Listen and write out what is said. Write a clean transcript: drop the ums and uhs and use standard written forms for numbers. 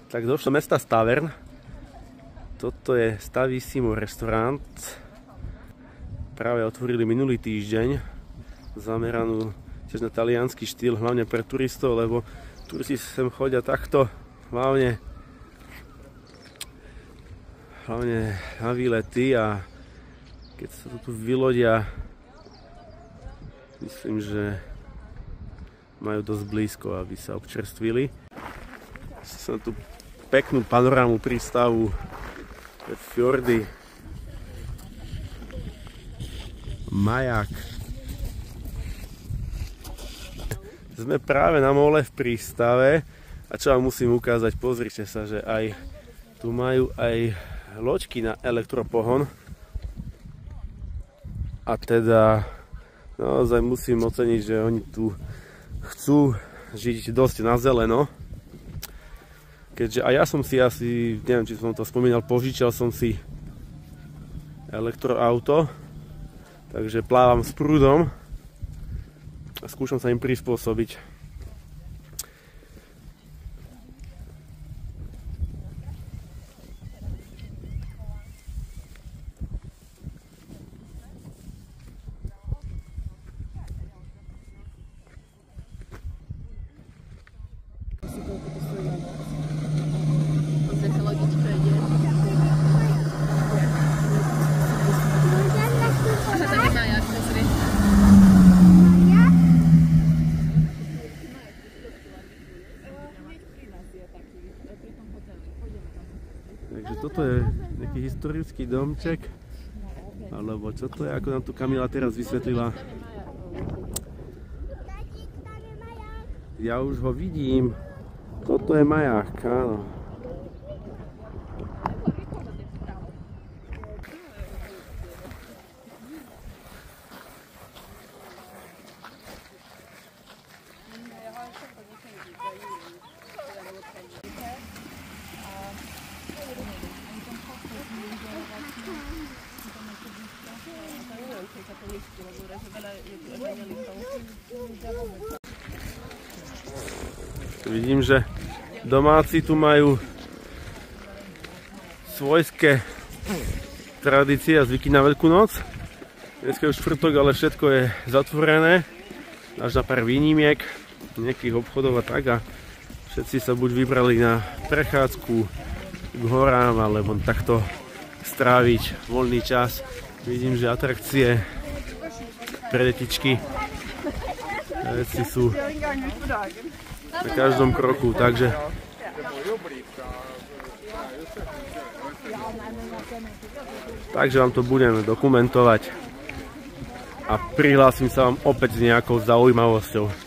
Tak došlo mesta Stavern. Toto je Stavissimo restaurant. Práve otvorili minulý týždeň. Zameranú tiež na taliansky štýl, hlavne pre turistov, lebo turisti sem chodia takto hlavne na výlety a keď sa tu vylodia, myslím, že majú dosť blízko, aby sa občerstvili. Som tu peknú panorámu prístavu, fjordy, maják. Sme práve na mole v prístave a čo vám musím ukázať, pozrite sa, že aj tu majú aj loďky na elektropohon a teda naozaj musím oceniť, že oni tu chcú žiť dosť na zeleno. Keďže aj ja som si asi, neviem, či som to spomínal, požičal som si elektroauto, takže plávam s prúdom a skúšam sa im prispôsobiť. Takže toto je nejaký historický domček, alebo čo to je, ako nám tu Kamila teraz vysvetlila. Ja už ho vidím, toto je maják, áno. Vidím, že domáci tu majú svojské tradície a zvyky na Veľkú noc. Dneska je už štvrtok, ale všetko je zatvorené, až na pár výnimiek, nejakých obchodov a tak, a všetci sa buď vybrali na prechádzku k horám, alebo takto stráviť voľný čas. Vidím, že atrakcie pre detičky a veci sú na každom kroku, takže vám to budeme dokumentovať a prihlásim sa vám opäť s nejakou zaujímavosťou.